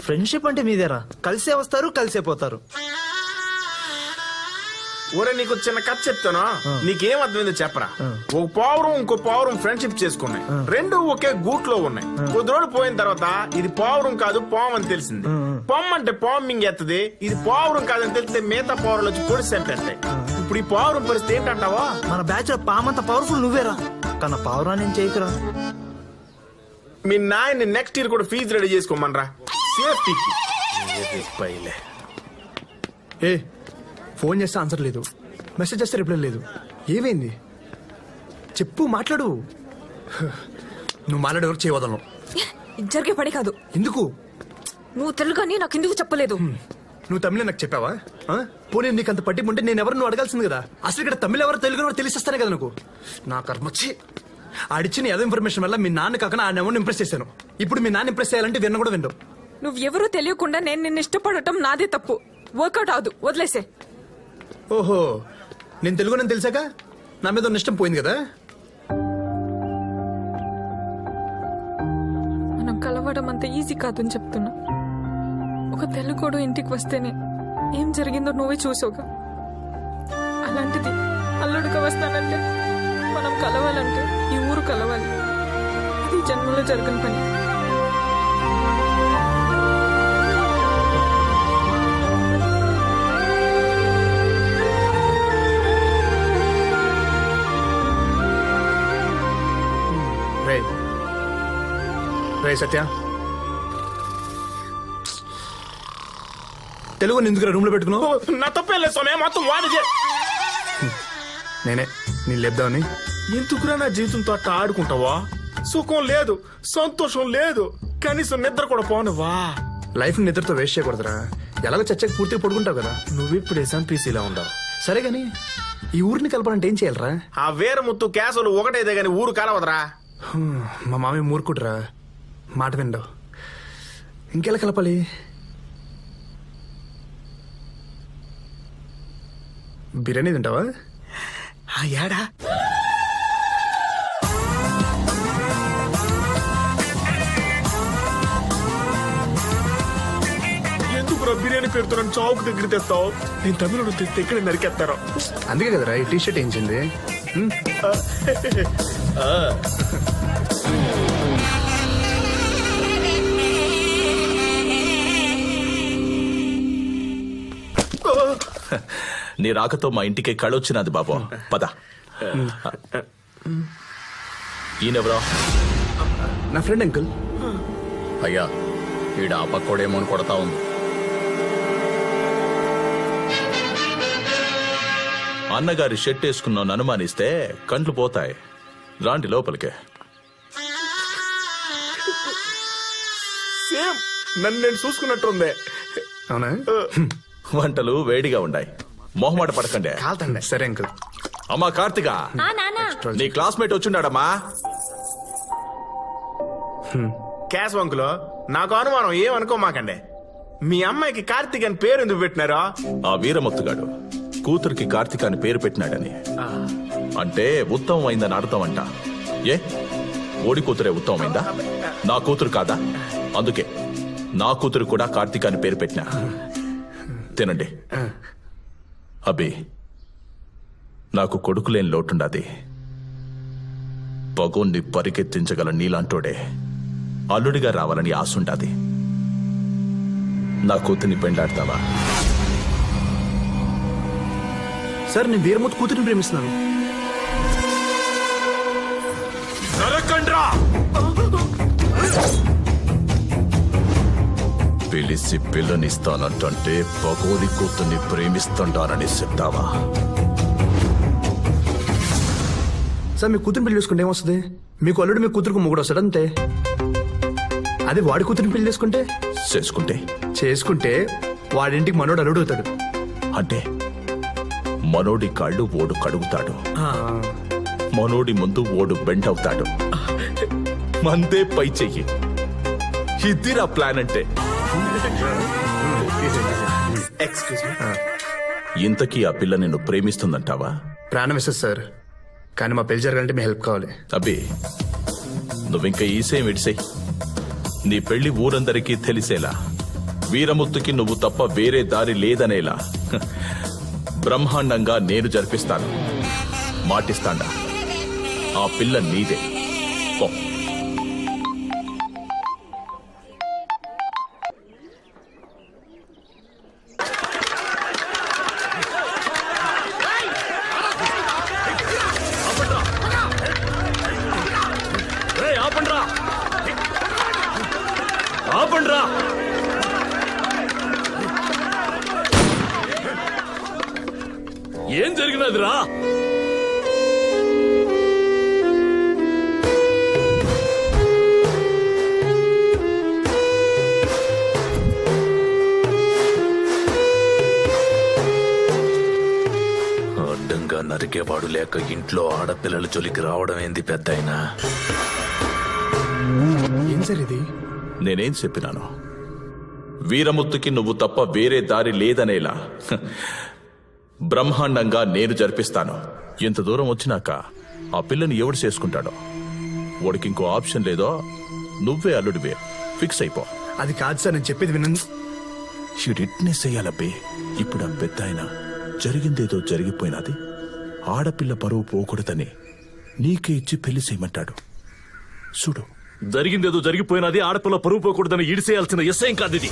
Friendship అంటే మీదేరా, కలిసే వస్తారు కలిసే పోతారు. ఒరే నీకు చిన్న కథ చెప్తాను, నీకేం అర్థమైందో చెప్పరా. ఒక పావురం ఇంకో పావురం ఫ్రెండ్షిప్ చేసుకున్నాయి, రెండు ఒకే గూట్లో ఉన్నాయి. కొద్ది రోజులు పోయిన తర్వాత ఇది పావురం కాదు పాము అని తెలిసింది. పాము అంటే పాము మింగేస్తుంది, ఇది పావురం కాదని తెలిస్తే మిగతా పావురాలు వచ్చి పొడిచి చంపేస్తాయి. ఇప్పుడు ఈ పావురం పరిస్థితి ఏంటంటావా? మన బ్యాచ్ లో పామంత పవర్ఫుల్ నువ్వేరా, కానీ పావురా నేను చేయకురా. మీ నాయన్ని నెక్స్ట్ ఇయర్ కూడా ఫీజు రెడీ చేసుకోమనరా, సేఫ్టీకి. ఏ ఫోన్ చేస్తే ఆన్సర్ లేదు, మెసేజ్ చేస్తే రిప్లై లేదు. ఏమైంది చెప్పు, మాట్లాడు. నువ్వు మాట్లాడే వరకు చేయవదలను. జరిగే పని కాదు. ఎందుకు? నువ్వు తెలుగు అని నాకు ఎందుకు చెప్పలేదు? నువ్వు తమిళ నాకు చెప్పావా? పోనీ నీకు అంత పట్టింపు ఉంటే నేను ఎవరు నువ్వు అడగాల్సింది కదా. అసలు ఇక్కడ తమిళ ఎవరు తెలుగు ఎవరు తెలిసిస్తానే కదా నాకు. నా కర్మొచ్చి ఆడిచ్చిన ఏదో ఇన్ఫర్మేషన్ వల్ల మీ నాన్న కాక ఆ ఎవరిని ఇంప్రెస్ చేశాను. ఇప్పుడు మీ నాన్న ఇంప్రెస్ చేయాలంటే విన్న కూడా విండు. నువ్వు ఎవరూ తెలియకుండా నేను నిన్ను ఇష్టపడటం నాదే తప్పు. వర్కౌట్ అవదు, వదిలేసే. ఓహో, నేను తెలుగు నేను తెలిసాక నా మీద ఉన్న ఇష్టం పోయింది కదా. మనం కలవడం అంత ఈజీ కాదని చెప్తున్నా. ఒక తెలుగుడు ఇంటికి వస్తేనే ఏం జరిగిందో నువ్వే చూసావుగా. అలాంటిది అల్లుడిగా వస్తానంటే, మనం కలవాలంటే ఈ ఊరు కలవాలి. అది జన్మలో జరగని పని. రే సత్య, తెలుగు ఎందుకు రూమ్ లో పెట్టుకున్నావు? నా తప్పేలే సోమే, మొత్తం వాడి నేనే నేను లేపుదామని. ఎందుకురా నా జీవితంతో అట్ట ఆడుకుంటావా? సుఖం లేదు, సంతోషం లేదు, కనీసం నిద్ర కూడా పోనవా? Life నిద్రతో waste చేయకూడదురా. ఎలాగో చచ్చకి పూర్తిగా పడుకుంటావు కదా. నువ్విప్పుడు ఎస్ఎంపీసీలో ఉండవు. సరే గాని ఈ ఊరిని కలపాలంటే ఏం చేయాలరా? ఆ వీరముత్తు కేసులు ఒకటైతే గాని ఊరు కలవదరా. మా మామయ్య మూర్ఖుడ్రా, మాట విండవు. ఇంకెలా కలపాలి? బిర్యానీ తింటావా? ఏడా ఎందుకురా బిర్యానీ పేరుతో నన్ను చౌక్ దగ్గర తెస్తావు? నేను తమిళ తెస్తే ఇక్కడ నరికేస్తారో. అందుకే కదరా ఈ టీ షర్ట్ వేయించింది. నీ రాకతో మా ఇంటికి కళొచ్చినది బాబు. పద. ఈయనెవరో? నా ఫ్రెండ్ అంకుల్. అయ్యా, ఈడ ఆ పక్కోడేమో అని కొడతా ఉంది. అన్నగారి షర్ట్ వేసుకున్నాను అనుమానిస్తే కంట్లు పోతాయి. రాండి లోపలికే. సేమ్ నన్ను నేను చూసుకున్నట్టుంది. అవునా? వంటలు వేడిగా ఉన్నాయి, మొహమాట పడకండి. కాల్తండి. సరే అంకుల్. అమ్మా కార్తిక, నీ క్లాస్మేట్ వచ్చిండాడమ్మా. క్యాష్ వంకులో నాకు అనుమానం, ఏమనుకోమాకండి. మీ అమ్మాయికి కార్తీక్ అని పేరు ఎందుకు పెట్టినారా? ఆ వీరమొత్తుగాడు కూతురికి కార్తిక అని పేరు పెట్టినాడని. అంటే ఉత్తమమైందని అర్థం అంట. ఏ ఓడి కూతురే ఉత్తమమైందా? నా కూతురు కాదా? అందుకే నా కూతురు కూడా కార్తిక అని పేరు పెట్టినా. తినండి. అబ్బి, నాకు కొడుకులేని లోటుండాది. పగోన్ని పరికెత్తించగల నీలాంటోడే అల్లుడిగా రావాలని ఆశుండాది. నా కూతుర్ని పెండాడతావా? సార్, నేను వీరమూర్తి కూతురిని ప్రేమిస్తున్నాను. పిలిచి పిల్లనిస్తానంటే పగోని కూతుర్ని ప్రేమిస్తుంటానని చెప్తావా? సార్, మీ కూతురిని పెళ్లి చేసుకుంటే ఏమొస్తుంది? మీకు అల్లుడు మీ కూతురుకు మొగుడు వస్తాడు అంతే. అదే వాడి కూతురిని పెళ్లి చేసుకుంటే వాడింటికి మనోడు అల్లుడు అవుతాడు. అంటే మనోడి కాళ్ళు ఓడు కడుగుతాడు, మనోడి ముందు ఓడు బెండ్ అవుతాడు. మందే పై చెయ్యి. ఇదిరా ప్లాన్ అంటే. ఇంతకీ ఆ పిల్ల నిన్ను ప్రేమిస్తుందంటావా? ప్రాణం ఇస్తుంది సార్, కానీ మా పెళ్లి జరగాలంటే మీ హెల్ప్ కావాలి. అబ్బి, నువ్వింకా ఈసేం విడిసేయి. నీ పెళ్లి ఊరందరికీ తెలిసేలా, వీరముత్తుకి నువ్వు తప్ప వేరే దారి లేదనేలా బ్రహ్మాండంగా నేను జరిపిస్తాను. మాటిస్తాండా, ఆ పిల్ల నీదే. పో. ఆపండ్రా! ఏం జరిగినదిరా? అడ్డంగా నరికేవాడు లేక ఇంట్లో ఆడపిల్లల జొలికి రావడం ఏంది పెద్దయినా? ఏం సార్ ఇది? నేనేం చెప్పినాను? వీరముత్తుకి నువ్వు తప్ప వేరే దారి లేదనేలా బ్రహ్మాండంగా నేను జరిపిస్తాను. ఇంత దూరం వచ్చినాక ఆ పిల్లని ఎవడు చేసుకుంటాడో, వాడికి ఇంకో ఆప్షన్ లేదో, నువ్వే అల్లుడివే. ఫిక్స్ అయిపో. అది కాదు సార్, నేను చెప్పేది వినండి. షిడిట్నెస్ అయ్యాలబ్బే. ఇప్పుడు ఆ పెద్ద ఆయన జరిగిందేదో జరిగిపోయినది, ఆడపిల్ల పరువు పోకూడదని నీకే ఇచ్చి పెళ్లి చేయమంటాడు. చూడు, జరిగిందేదో జరిగిపోయినది, ఆడపిల్ల పరువు పోకూడదని ఈడిసేయాల్సిన ఎస్ఐం కాదు ఇది.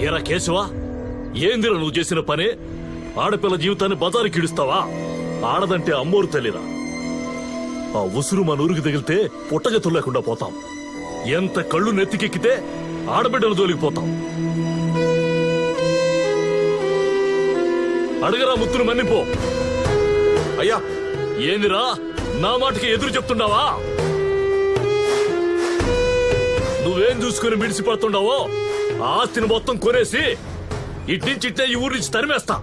ఏరా కేశవా, ఏందిరా నువ్వు చేసిన పనే? ఆడపిల్ల జీవితాన్ని బజారుకి ఇడుస్తావా? ఆడదంటే అమ్మోరు తల్లిరా. ఆ ఉసురు మన ఊరికి తగిలితే పుట్టగతులు లేకుండా పోతాం. ఎంత కళ్ళు నెత్తికెక్కితే ఆడబిడ్డలు దొలికిపోతాం. అడగరా ముత్తును మన్నిపో. అయ్యా, ఏందిరా నా మాటకి ఎదురు చెప్తున్నావా? నువ్వేం చూసుకుని మిడిసిపడుతుండవో ఆ ఆస్తిని మొత్తం కొనేసి ఇట్నించిట్టే ఈ ఊరి నుంచి తరిమేస్తా.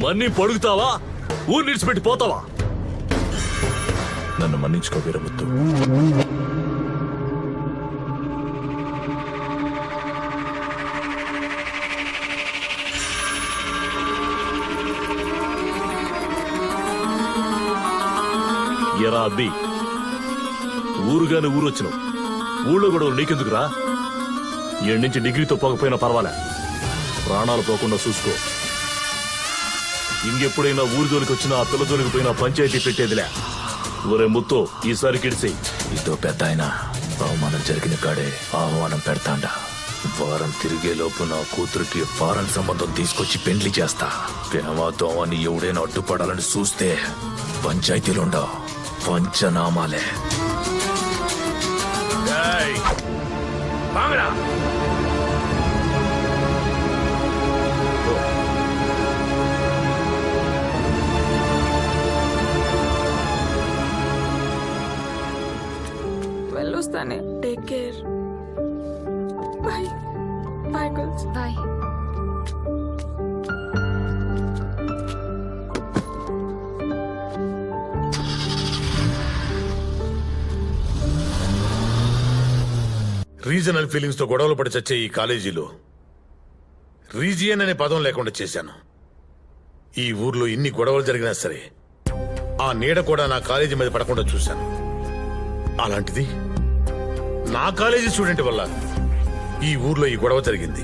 మన్ని పడుగుతావా, ఊరు నిడిచిపెట్టి పోతావా? నన్ను మన్నించుకో వీరముత్తు. ఎరా అబ్బి, ఊరుగానే ఊరొచ్చినావు, ఊళ్ళో కూడా నీకెందుకురా? ఏడు నుంచి డిగ్రీతో పోకపోయినా పర్వాలే, ప్రాణాలు పోకుండా చూసుకో. ఇంకెప్పుడైనా ఊరి జోలికి వచ్చినా ఆ పిల్ల జోలికి పోయినా పంచాయతీ పెట్టేదిలే. ఒరే ముత్తు, ఈసారి కిడిసేయి. ఇదో పెద్దయినా, అవమానం జరిగిన కాడే ఆహ్వానం పెడతాండా. వారం తిరిగే లోపు నా కూతురికి ఫారెన్ సంబంధం తీసుకొచ్చి పెండ్లి చేస్తా. ప్రేమతో అని ఎవడైనా అడ్డుపడాలని చూస్తే పంచాయతీలుండవు, పంచనామాలే. వెళ్ళొస్తానే. Take care. Bye bye girls. Bye. Regional feelings తో గొడవలు పడి చచ్చే ఈ కాలేజీలో రీజియన్ అనే పదం లేకుండా చేశాను. ఈ ఊర్లో ఇన్ని గొడవలు జరిగినా సరే ఆ నీడ కూడా నా కాలేజీ మీద పడకుండా చూశాను. అలాంటిది నా కాలేజీ స్టూడెంట్ వల్ల ఈ ఊర్లో ఈ గొడవ జరిగింది.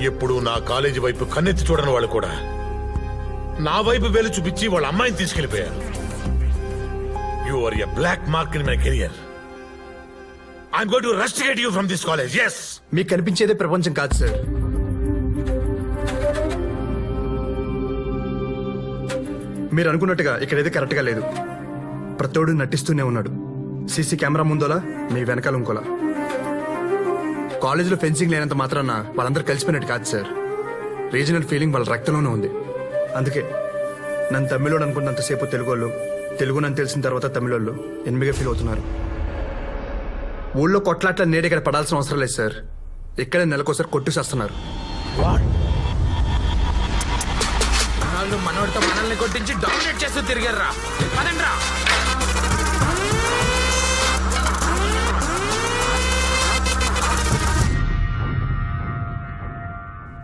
ఎప్పుడు నా కాలేజీ వైపు కన్నెత్తి చూడని వాళ్ళు కూడా నా వైపు వేలు చూపించి వాళ్ళ అమ్మాయిని తీసుకెళ్లిపోయారు. You are a black mark in my career. I'm going to rusticate you from this college, yes! మీకు కనిపించేదే ప్రపంచం కాదు సార్. మీరు అనుకున్నట్టుగా ఇక్కడైతే కరెక్ట్ గా లేదు. ప్రతోడు నటిస్తూనే ఉన్నాడు. సీసీ కెమెరా ముందోలా, మీ వెనకాల ఇంకోలా. కాలేజీలో ఫెన్సింగ్ లేనంత మాత్రాన వాళ్ళందరూ కలిసిపోయినట్టు కాదు సార్. రీజనల్ ఫీలింగ్ వాళ్ళ రక్తంలోనే ఉంది. అందుకే నన్ను తమిళోడు అనుకున్నంతసేపు తెలుగోళ్ళు, తెలుగు నన్ను తెలిసిన తర్వాత తమిళోళ్ళు ఎనిమిదిగా ఫీల్ అవుతున్నారు. ఊళ్ళో కొట్లాట్ల నేడు ఇక్కడ పడాల్సిన అవసరం లేదు సార్. ఇక్కడే నెలకోసారి కొట్టుసేస్తున్నారు. మనోడితో మనల్ని కొట్టించి డామినేట్ చేస్తూ తిరిగారా. పదండ్రా.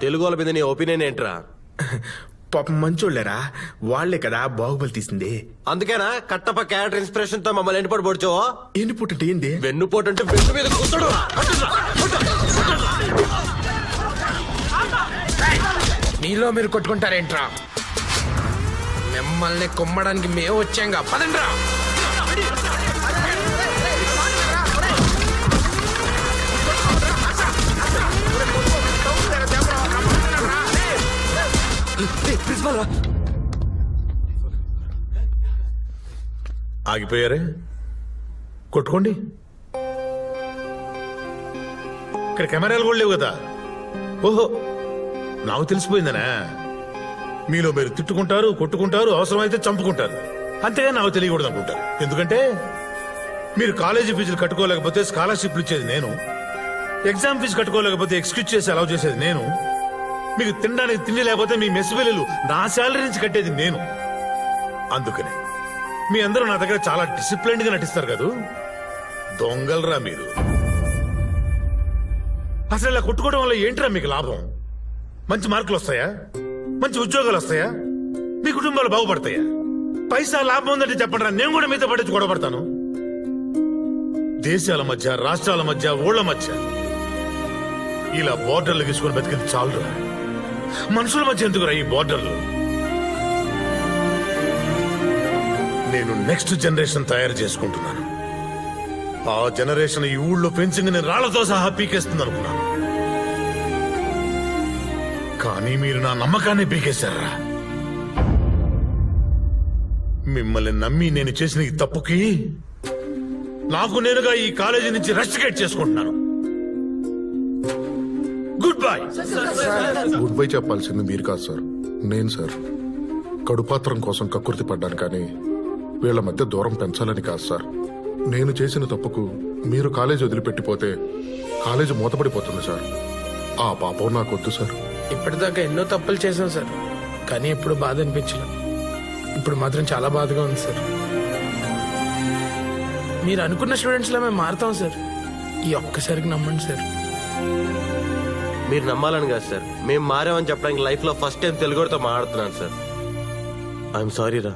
తెలుగు వాళ్ళ మీద నీ ఒపీనియన్ ఏంట్రా? పాపం మంచోళ్ళరా, వాళ్లే కదా బాహుబలి తీసింది. అందుకేనా కట్టప్ప క్యారెక్టర్ ఇన్స్పిరేషన్ తో మమ్మల్ని ఎండిపోటు పొడిచావో? ఏంటి పుట్టింటే ఏంది? వెన్నుపోటు అంటే వెన్ను మీద కూర్చోడు. మీలో మీరు కొట్టుకుంటారేంట్రా? మిమ్మల్ని కుమ్మడానికి మేము వచ్చాంగా, పదండ్రా. ఆగిపోయారే, కొట్టుకోండి. ఇక్కడ కెమెరాలు కూడా లేవు కదా. ఓహో, నాకు తెలిసిపోయిందనా? మీలో మీరు తిట్టుకుంటారు, కొట్టుకుంటారు, అవసరమైతే చంపుకుంటారు. అంతేగా నాకు తెలియకూడదు అనుకుంటారు. ఎందుకంటే మీరు కాలేజీ ఫీజులు కట్టుకోలేకపోతే స్కాలర్షిప్లు ఇచ్చేది నేను, ఎగ్జామ్ ఫీజు కట్టుకోలేకపోతే ఎక్స్క్యూజ్ చేసి అలౌ చేసేది నేను, మీకు తినడానికి తిండి లేకపోతే మీ మెస్ బిల్లులు నా శాలరీ నుంచి కట్టేది నేను. అందుకని మీ అందరూ నా దగ్గర చాలా డిసిప్లైన్డ్ గా నటిస్తారు కదూ. దొంగలరా మీరు. అసలు ఇలా కొట్టుకోవడం వల్ల ఏంట్రా మీకు లాభం? మంచి మార్కులు వస్తాయా? మంచి ఉద్యోగాలు వస్తాయా? మీ కుటుంబాలు బాగుపడతాయా? పైసా లాభం ఉందంటే చెప్పండి, నేను కూడా మీతో పడించి గొడవపడతాను. దేశాల మధ్య, రాష్ట్రాల మధ్య, ఊళ్ళ మధ్య ఇలా బోర్డర్లు తీసుకుని బతికింది చాలురా. మనుషుల మధ్య ఎందుకురా ఈ బోర్డర్లు? నేను నెక్స్ట్ జనరేషన్ తయారు చేసుకుంటున్నాను. ఆ జనరేషన్ ఈ ఊళ్ళో ఫెన్సింగ్ ని రాళ్లతో సహా పీకేస్తుంది అనుకున్నాను. కానీ మీరు నా నమ్మకాన్ని పీకేశారా? మిమ్మల్ని నమ్మి నేను చేసిన ఈ తప్పుకి నాకు నేనుగా ఈ కాలేజీ నుంచి రెస్టికేట్ చేసుకుంటున్నాను. Good bye. గుడ్ బై చెప్పాల్సింది మీరు కాదు సార్, నేను సార్. కడుపాత్రం కోసం కక్కుర్తి పడ్డాను కానీ వీళ్ల మధ్య దూరం పెంచాలని కాదు సార్. నేను చేసిన తప్పుకు మీరు కాలేజీ వదిలిపెట్టిపోతే కాలేజీ మూతపడిపోతుంది సార్. ఆ పాపం నాకొద్దు సార్. ఇప్పటిదాకా ఎన్నో తప్పులు చేశాం సార్, కానీ ఎప్పుడు బాధ అనిపించలేదు. ఇప్పుడు మాత్రం చాలా బాధగా ఉంది సార్. మీరు అనుకున్న స్టూడెంట్స్ లా మేము మారుతాం సార్. ఈ ఒక్కసారికి నమ్మండి సార్. మీరు నమ్మాలని కాదు సార్, మేము మారామని చెప్పడానికి లైఫ్ లో ఫస్ట్ టైం తెలుగుతో మాట్లాడుతున్నాను సార్. ఐఎమ్ సారీ రా.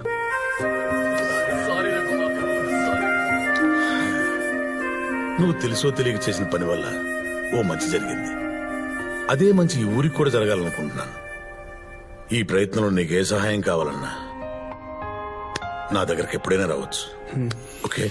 నువ్వు తెలుసో తెలియక చేసిన పని వల్ల ఓ మంచి జరిగింది. అదే మంచి ఈ ఊరికి కూడా జరగాలనుకుంటున్నాను. ఈ ప్రయత్నంలో నీకు ఏ సహాయం కావాలన్నా నా దగ్గరికి ఎప్పుడైనా రావచ్చు. ఓకే?